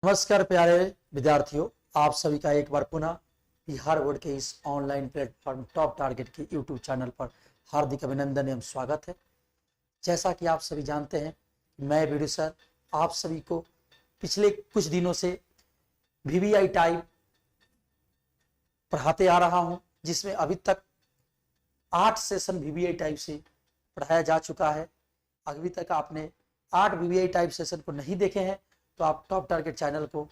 नमस्कार प्यारे विद्यार्थियों, आप सभी का एक बार पुनः बिहार बोर्ड के इस ऑनलाइन प्लेटफॉर्म टॉप टारगेट के यूट्यूब चैनल पर हार्दिक अभिनंदन एवं स्वागत है। जैसा कि आप सभी जानते हैं, मैं वीडियो सर आप सभी को पिछले कुछ दिनों से वीवीआई टाइप पढ़ाते आ रहा हूं, जिसमें अभी तक 8 सेशन वीवीआई टाइप से पढ़ाया जा चुका है। अभी तक आपने 8 वीवीआई टाइप सेशन को नहीं देखे हैं तो आप टॉप टारगेट चैनल को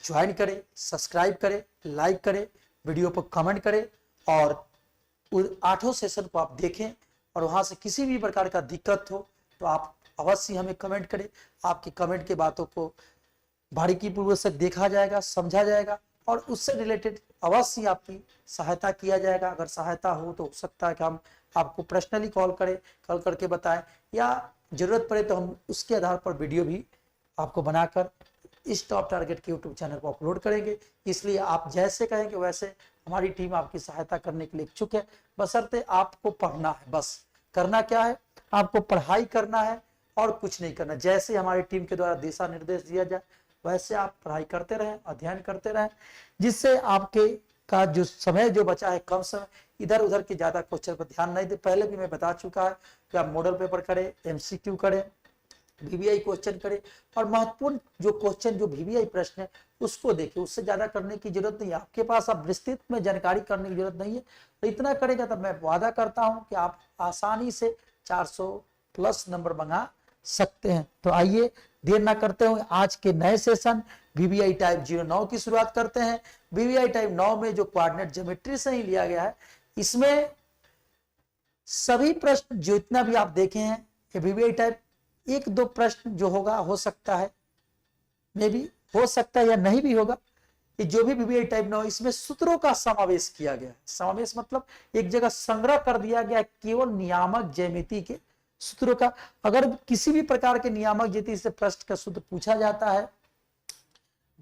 ज्वाइन करें, सब्सक्राइब करें, लाइक करें, वीडियो पर कमेंट करें और उन 8 सेशन को आप देखें। और वहां से किसी भी प्रकार का दिक्कत हो तो आप अवश्य हमें कमेंट करें। आपके कमेंट के बातों को बारीकी पूर्वक से देखा जाएगा, समझा जाएगा और उससे रिलेटेड अवश्य आपकी सहायता किया जाएगा। अगर सहायता हो तो सकता है कि हम आपको पर्सनली कॉल करके बताएं, या जरूरत पड़े तो हम उसके आधार पर वीडियो भी आपको बनाकर इस टॉप टारगेट के यूट्यूब चैनल को अपलोड करेंगे। इसलिए आप जैसे कहेंगे वैसे हमारी टीम आपकी सहायता करने के लिए इच्छुक है, बशर्ते आपको पढ़ना है। बस करना क्या है, आपको पढ़ाई करना है और कुछ नहीं करना। जैसे हमारी टीम के द्वारा दिशा निर्देश दिया जाए वैसे आप पढ़ाई करते रहें, अध्ययन करते रहें, जिससे आपके का जो समय जो बचा है कम समय, इधर उधर के ज्यादा क्वेश्चन पर ध्यान नहीं दे। पहले भी मैं बता चुका है कि आप मॉडल पेपर करें, एमसीक्यू करें, वीवीआई क्वेश्चन करें और महत्वपूर्ण जो क्वेश्चन जो वीवीआई प्रश्न है उसको देखें। उससे ज्यादा करने की जरूरत नहीं है, आपके पास अब विस्तृत में जानकारी करने की जरूरत नहीं है। तो इतना करेगा तब मैं वादा करता हूं कि आप आसानी से 400 प्लस नंबर मंगा सकते हैं। तो आइए देर ना करते हुए आज के नए सेशन वीवीआई टाइप 09 की शुरुआत करते हैं। वीवीआई टाइप 9 में जो कोऑर्डिनेट ज्योमेट्री से ही लिया गया है, इसमें सभी प्रश्न जो इतना भी आप देखे हैं, वीवीआई टाइप 1-2 प्रश्न जो होगा हो सकता है, मे भी हो सकता है या नहीं भी होगा। ये जो भी वीवीआई टाइप 9 इसमें सूत्रों का समावेश किया गया है। समावेश मतलब एक जगह संग्रह कर दिया गया है केवल नियामक ज्यामिति के सूत्रों का। अगर किसी भी प्रकार के नियामक ज्यामिति से प्रश्न का सूत्र पूछा जाता है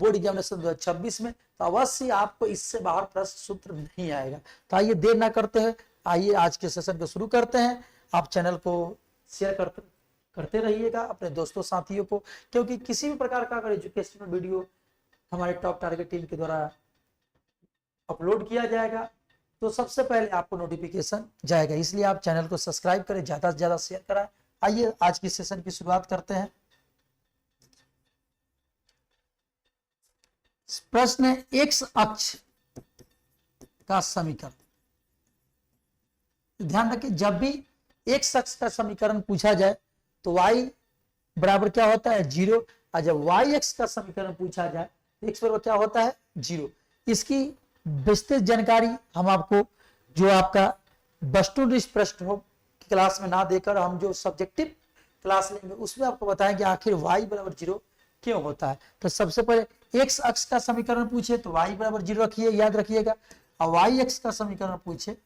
बोर्ड एग्जामिनेशन 2026 में, तो अवश्य आपको इससे बाहर प्रश्न सूत्र नहीं आएगा। तो आइए देर ना करते हैं, आइए आज के सेशन को शुरू करते हैं। आप चैनल को शेयर करते रहिएगा अपने दोस्तों साथियों को, क्योंकि किसी भी प्रकार का अगर एजुकेशनल वीडियो हमारे टॉप टारगेट टीम के द्वारा अपलोड किया जाएगा तो सबसे पहले आपको नोटिफिकेशन जाएगा। इसलिए आप चैनल को सब्सक्राइब करें, ज्यादा से ज्यादा शेयर कराएं। आइए आज की सेशन की शुरुआत करते हैं। प्रश्न है एक्स अक्ष का समीकरण। ध्यान रखें, जब भी एक्स अक्ष का समीकरण पूछा जाए तो y बराबर क्या होता है 0, और जब y x का समीकरण पूछा जाए तो x बराबर क्या होता है 0। इसकी विस्तृत जानकारी हम आपको जो आपका वस्तुनिष्ठ प्रश्न हो क्लास में ना देकर हम जो सब्जेक्टिव क्लास लेंगे उसमें आपको बताएंगे आखिर y बराबर 0 क्यों होता है। तो सबसे पहले x अक्ष का समीकरण पूछे तो y बराबर 0 रखिए, याद रखिएगा। और y x का समीकरण पूछे,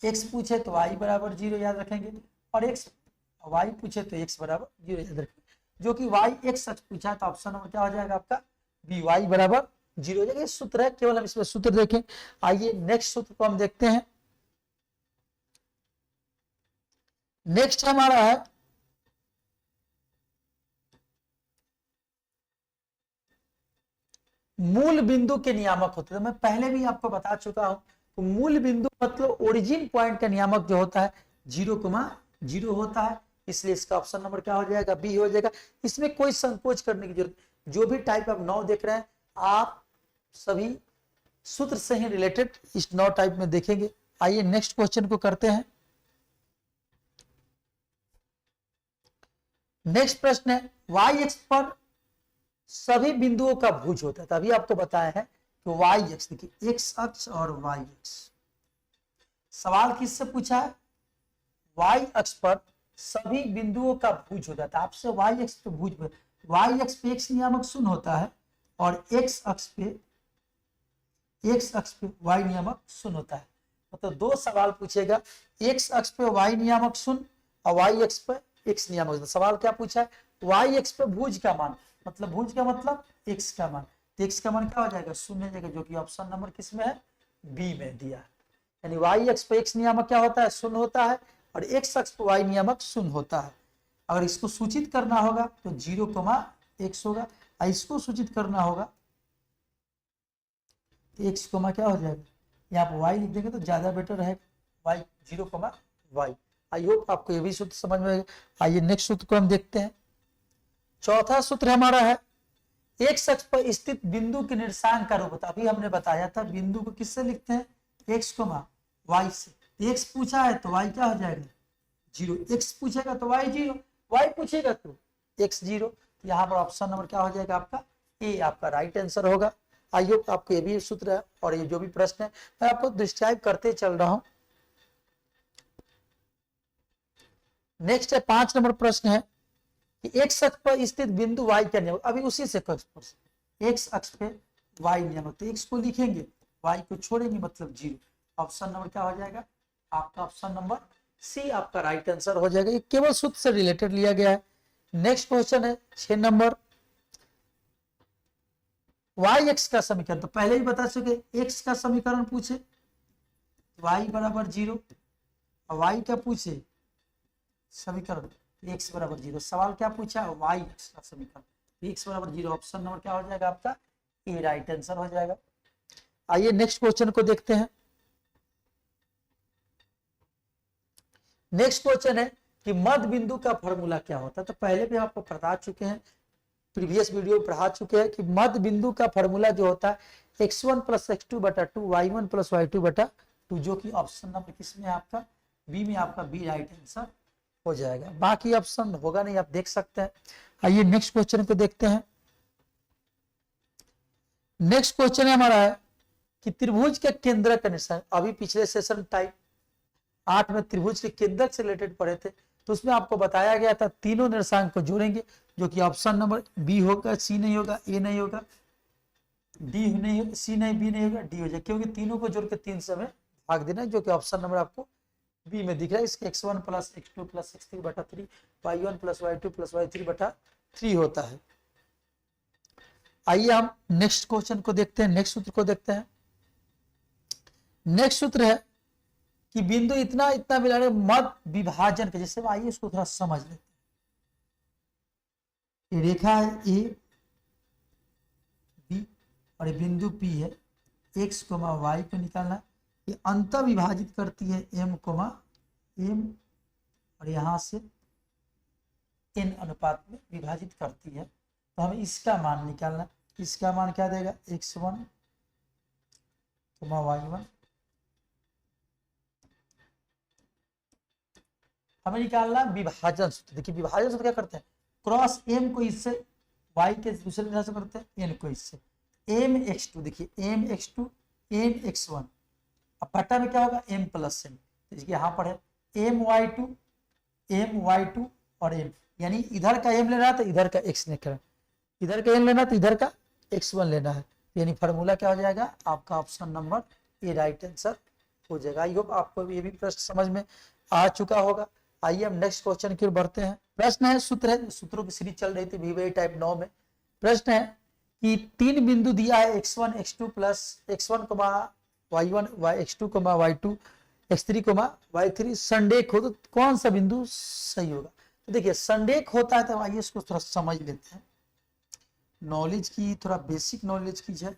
x पूछे तो y बराबर 0 याद रखेंगे, और x y पूछे तो x बराबर 0 याद रखेंगे। जो कि y x अक्ष पूछा तो ऑप्शन नंबर क्या हो जाएगा आपका बी, y बराबर 0 हो जाएगा। सूत्र है, केवल हम इसमें सूत्र देखें। आइए नेक्स्ट सूत्र को हम देखते हैं। नेक्स्ट हमारा है मूल बिंदु के नियामक होते हैं। मैं पहले भी आपको बता चुका हूं तो मूल बिंदु मतलब ओरिजिन पॉइंट का नियामक जो होता है 0,0 होता है। इसलिए इसका ऑप्शन नंबर क्या हो जाएगा बी हो जाएगा। इसमें कोई संकोच करने की जरूरत, जो भी टाइप आप 9 देख रहे हैं आप सभी सूत्र से ही रिलेटेड इस 9 टाइप में देखेंगे। आइए नेक्स्ट क्वेश्चन को करते हैं। नेक्स्ट प्रश्न है y एक्स पर सभी बिंदुओं का भुज होता है। तभी आपको बताया है कि y एक्स, देखिए x अक्ष और y एक्स। सवाल किससे पूछा है, y अक्ष पर सभी बिंदुओं का भुज होता है। आपसे y एक्स पे भुज, y एक्स पे x नियामक 0 होता है और x अक्ष पे y नियामक 0 होता है। मतलब 2 सवाल पूछेगा, x अक्ष पे y नियामक 0 और y एक्स पे x नियामक। सवाल क्या पूछा है, y एक्स पे भुज का मान, मतलब भुज का मतलब x का मान। तो x का मान क्या हो जाएगा 0 हो जाएगा, जो कि ऑप्शन नंबर किसमें है बी में दिया है। यानी y एक्स पे x नियामक क्या होता है 0 होता है और x अक्ष पे y नियामक 0 होता है। अगर इसको सूचित करना होगा तो 0,0 x होगा, इसको सूचित करना होगा तो x कोमा क्या हो जाएगा, यहाँ पर y लिख देंगे तो ज्यादा बेटर रहेगा, y 0, y। आई होप आपको ये भी सूत्र समझ में आएगा। आइए नेक्स्ट सूत्र को हम देखते हैं। चौथा सूत्र हमारा है x अक्ष पर स्थित बिंदु के निर्देशांक का रूप। अभी हमने बताया था बिंदु को किससे लिखते हैं, x, y से। x पूछा है तो y क्या हो जाएगा 0, x पूछेगा तो y 0, y पूछेगा तो x 0। यहाँ पर ऑप्शन नंबर क्या हो जाएगा आपका ए, आपका राइट आंसर होगा। आई होप आपको ये भी सूत्र है और ये जो भी प्रश्न है मैं आपको डिस्क्राइब करते चल रहा हूं। नेक्स्ट है 5 नंबर प्रश्न है कि x अक्ष पर स्थित बिंदु y का नियम। अभी उसी से x अक्ष पे y नियम, तो x को लिखेंगे, y को छोड़ेंगे मतलब 0। ऑप्शन नंबर क्या हो जाएगा आपका, ऑप्शन नंबर सी आपका राइट आंसर हो जाएगा। ये केवल सूत्र से रिलेटेड लिया गया है। नेक्स्ट क्वेश्चन है 6 नंबर, y x का समीकरण। तो पहले ही बता चुके x का समीकरण पूछे y बराबर 0 और y का पूछे समीकरण x बराबर 0। सवाल क्या पूछा, y का समीकरण x बराबर 0। ऑप्शन नंबर क्या हो जाएगा आपका ए, राइट आंसर हो जाएगा। आइए नेक्स्ट क्वेश्चन को देखते हैं। नेक्स्ट क्वेश्चन है कि मध्य बिंदु का फॉर्मूला क्या होता है। तो पहले भी आपको बता चुके हैं, प्रीवियस वीडियो पढ़ा चुके हैं कि मध्य बिंदु का फॉर्मूला जो होता है x1 + x2 / 2 y1 + y2 / 2, जो कि ऑप्शन नंबर किसमें आपका बी में, आपका बी राइट आंसर हो जाएगा। बाकी ऑप्शन होगा नहीं, आप देख सकते हैं। आइए नेक्स्ट क्वेश्चन को देखते हैं। नेक्स्ट क्वेश्चन हमारा है कि त्रिभुज के केंद्र का निशान। अभी पिछले सेशन टाइप 8 में त्रिभुज के केंद्र से रिलेटेड पढ़े थे, तो उसमें आपको बताया गया था तीनों निर्देशांक को जोड़ेंगे, जो कि ऑप्शन नंबर बी होगा, सी नहीं होगा, ए नहीं होगा, डी नहीं होगा, सी नहीं, बी नहीं होगा, डी हो जाएगा, क्योंकि तीनों को जोड़ के 3 से हमें भाग देना है, जो कि ऑप्शन नंबर आपको बी में दिख रहा है। इसके x1 + x2 + x3 / 3 y1 + y2 + y3 / 3 होता है। आइए हम नेक्स्ट क्वेश्चन को देखते हैं, नेक्स्ट सूत्र को देखते हैं। नेक्स्ट सूत्र है कि बिंदु इतना इतना मिलाने मध्य विभाजन के, जैसे आइए इसको थोड़ा समझ लेते हैं। ये रेखा है ए बी और ये बिंदु पी है, x, y को निकालना है। ये अंत विभाजित करती है m, m और यहां से n अनुपात में विभाजित करती है। तो हमें इसका मान निकालना है। इसका मान क्या देगा, x1, y1। हमें निकालना विभाजन सूत्र। देखिए विभाजन सूत्र क्या करते हैं, क्रॉस m को इससे, y के दूसरे तरह से करते हैं, n को इससे, mx2। देखिए mx2 mx1, अब बटा में क्या होगा m + n। देखिए यहाँ पर है my2 और m, यानी इधर का m लेना है तो इधर का x लेना है, इधर का n लेना तो इधर का x1 लेना है। यानी फार्मूला क्या हो जाएगा आपका option number A right answer हो जाएगा। आई होप आपको ये भी प्रश्न समझ में आ चुका होगा। आइए हम नेक्स्ट क्वेश्चन की ओर बढ़ते हैं। प्रश्न है, सूत्र है, सूत्रों की सीरीज चल रही थी VBA टाइप 9 में। प्रश्न है कि 3 बिंदु दिया है x1 x2 + x1, y1 x2, y2 x3, y3 संडेख हो, तो कौन सा बिंदु सही होगा। तो देखिए संडेख होता है, तो आइए इसको थोड़ा समझ लेते हैं। नॉलेज की थोड़ा बेसिक नॉलेज की है।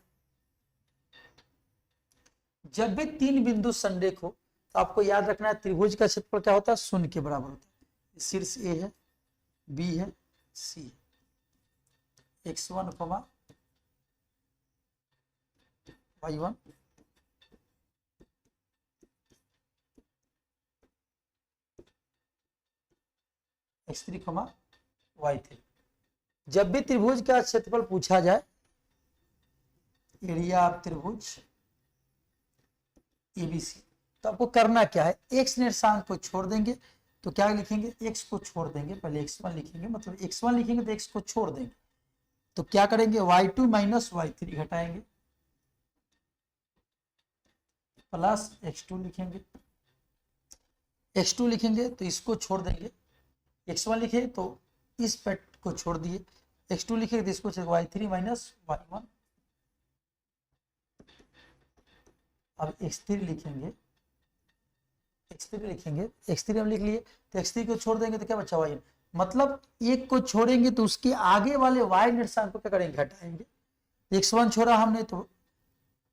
जब भी 3 बिंदु संरेख हो तो आपको याद रखना है त्रिभुज का क्षेत्रफल क्या होता है, 0 के बराबर होता है। शीर्ष ए है, बी है, सी है, x1, y1 x3, y3। जब भी त्रिभुज का क्षेत्रफल पूछा जाए, एरिया ऑफ त्रिभुज एबीसी, तो आपको करना क्या है, x निर्देशांक को छोड़ देंगे। तो क्या लिखेंगे, x को छोड़ देंगे, पहले x1 लिखेंगे, मतलब x1 लिखेंगे तो x को छोड़ देंगे। तो क्या करेंगे, y2 - y3 घटाएंगे, प्लस x2 लिखेंगे। x2 लिखेंगे तो इसको छोड़ देंगे, x1 लिखे तो इस पेट को छोड़ दिए, x2 लिखेंगे तो इसको y3 - y1। अब x3 लिखेंगे, x3 हम लिख लिए, तो x3 को छोड़ देंगे तो क्या बचा, y1। मतलब एक को छोड़ेंगे तो उसके आगे वाले y निर्देशांक को क्या करेंगे, घटाएंगे। x1 छोड़ा हमने तो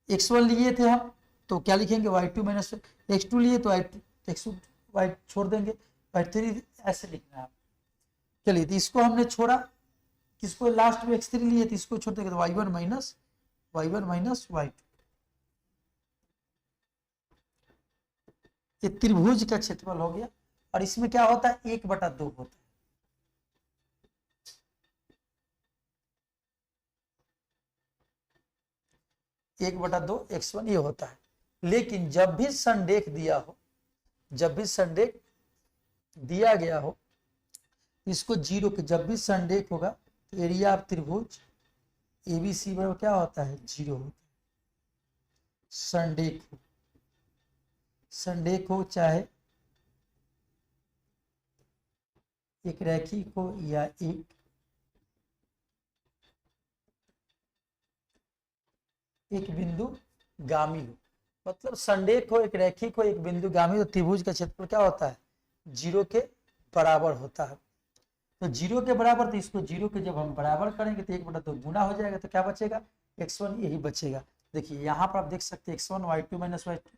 x1 लिए थे हम, तो क्या लिखेंगे y2 माइनस x2 लिए तो x2 y छोड़ देंगे, y3 ऐसे लिखना है। चलिए तो इसको हमने छोड़ा, किसको लास्ट में x3 लिए तो इसको छोड़ देंगे तो y1 माइनस y2। ये त्रिभुज का क्षेत्रफल हो गया। और इसमें क्या होता है, 1/2 होता है। एक बटा दो x1 ये होता है। लेकिन जब भी संरेख दिया हो, जब भी संरेख दिया गया हो, इसको जीरो के, जब भी संरेख होगा तो एरिया ऑफ त्रिभुज एबीसी बराबर क्या होता है, 0 होता है। संरेख हो चाहे एक रैखिक हो या एक बिंदु गामी हो, मतलब संरेख हो, एक रैखिक हो, एक बिंदु गामी हो, त्रिभुज का क्षेत्रफल क्या होता है, 0 के बराबर होता है। तो 0 के बराबर, तो इसको 0 के जब हम बराबर करेंगे तो 1/2 गुना हो जाएगा, तो क्या बचेगा, x1 यही बचेगा। देखिए यहाँ पर आप देख सकते हैं x1 y2 माइनस y2,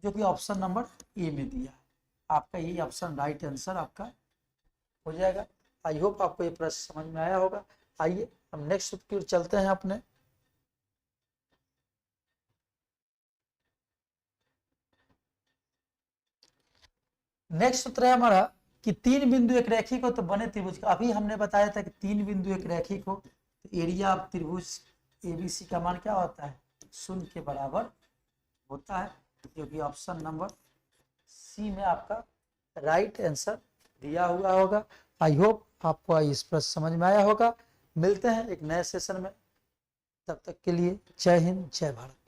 जो कि ऑप्शन नंबर ए में दिया है। आपका यही ऑप्शन राइट आंसर आपका हो जाएगा। आई होप आपको ये प्रश्न समझ में आया होगा। आइए हम नेक्स्ट सूत्र की ओर चलते हैं अपने। नेक्स्ट सूत्र है हमारा कि 3 बिंदु एक रैखिक हो तो बने त्रिभुज का। अभी हमने बताया था कि 3 बिंदु एक रैखिक हो तो एरिया ऑफ त्रिभुज एबीसी का मान क्या होता है, 0 के बराबर होता है, जो कि ऑप्शन नंबर सी में आपका राइट आंसर दिया हुआ होगा। आई होप आपको इस प्रश्न समझ में आया होगा। मिलते हैं एक नए सेशन में, तब तक के लिए जय हिंद जय भारत।